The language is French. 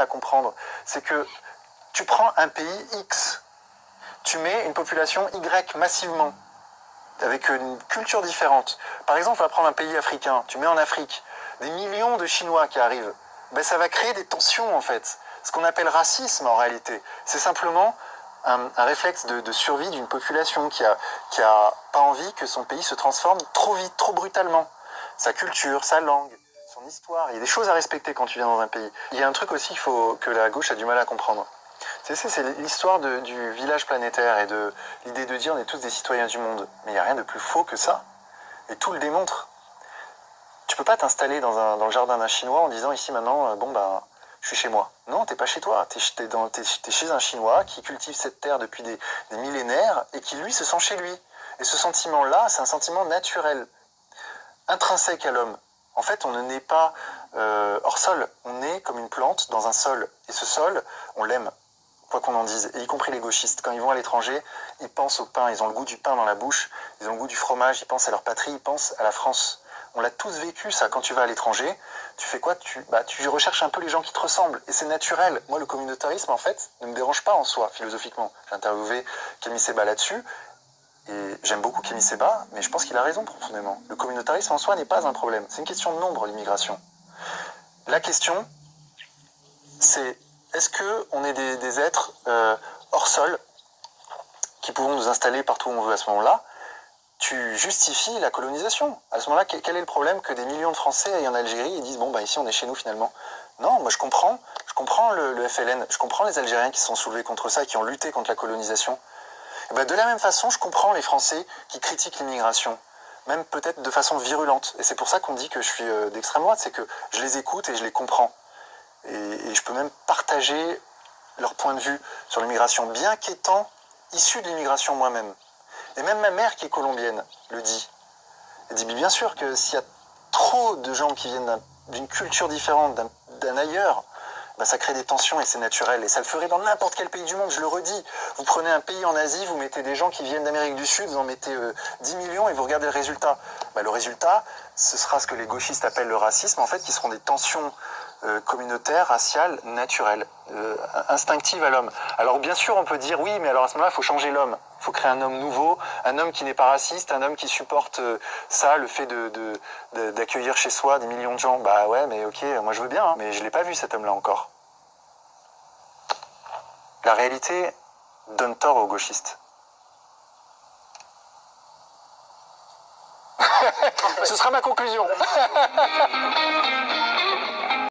à comprendre, c'est que tu prends un pays X, tu mets une population Y massivement, avec une culture différente. Par exemple, on va prendre un pays africain, tu mets en Afrique des millions de Chinois qui arrivent, ben ça va créer des tensions en fait. Ce qu'on appelle racisme en réalité, c'est simplement un réflexe de survie d'une population qui a pas envie que son pays se transforme trop vite, trop brutalement. Sa culture, sa langue, son histoire, il y a des choses à respecter quand tu viens dans un pays. Il y a un truc aussi que la gauche a du mal à comprendre. C'est l'histoire du village planétaire et de l'idée de dire on est tous des citoyens du monde. Mais il n'y a rien de plus faux que ça. Et tout le démontre. Tu peux pas t'installer dans le jardin d'un Chinois en disant ici maintenant, je suis chez moi. Non, t'es pas chez toi. T'es chez un Chinois qui cultive cette terre depuis des millénaires et qui lui se sent chez lui. Et ce sentiment-là, c'est un sentiment naturel, intrinsèque à l'homme. En fait, on ne naît pas hors sol. On naît comme une plante dans un sol. Et ce sol, on l'aime. Quoi qu'on en dise, et y compris les gauchistes. Quand ils vont à l'étranger, ils pensent au pain, ils ont le goût du pain dans la bouche, ils ont le goût du fromage, ils pensent à leur patrie, ils pensent à la France. On l'a tous vécu ça, quand tu vas à l'étranger, tu fais quoi? Tu recherches un peu les gens qui te ressemblent, et c'est naturel. Moi, le communautarisme, en fait, ne me dérange pas en soi, philosophiquement. J'ai interviewé Kémy Séba là-dessus, et j'aime beaucoup Kémy Séba, mais je pense qu'il a raison profondément. Le communautarisme en soi n'est pas un problème, c'est une question de nombre, l'immigration. La question, c'est est-ce qu'on est des êtres hors sol qui pouvons nous installer partout où on veut à ce moment-là? Tu justifies la colonisation. À ce moment-là, quel est le problème que des millions de Français aillent en Algérie et disent bon bah ici on est chez nous finalement? Non, moi je comprends le FLN, je comprends les Algériens qui se sont soulevés contre ça, qui ont lutté contre la colonisation. Et ben, de la même façon, je comprends les Français qui critiquent l'immigration, même peut-être de façon virulente. Et c'est pour ça qu'on dit que je suis d'extrême droite, c'est que je les écoute et je les comprends. Et je peux même partager leur point de vue sur l'immigration, bien qu'étant issu de l'immigration moi-même. Et même ma mère, qui est colombienne, le dit. Elle dit bien sûr que s'il y a trop de gens qui viennent d'une culture différente, d'un ailleurs, ben ça crée des tensions et c'est naturel. Et ça le ferait dans n'importe quel pays du monde, je le redis. Vous prenez un pays en Asie, vous mettez des gens qui viennent d'Amérique du Sud, vous en mettez 10 millions et vous regardez le résultat. Ben, le résultat, ce sera ce que les gauchistes appellent le racisme, en fait, qui seront des tensions communautaires, raciales, naturelles, instinctives à l'homme. Alors bien sûr, on peut dire oui, mais alors à ce moment-là, il faut changer l'homme. Il faut créer un homme nouveau, un homme qui n'est pas raciste, un homme qui supporte ça, le fait d'accueillir chez soi des millions de gens. Bah ouais, mais ok, moi je veux bien, hein, mais je l'ai pas vu cet homme-là encore. La réalité donne tort aux gauchistes. Ce sera ma conclusion.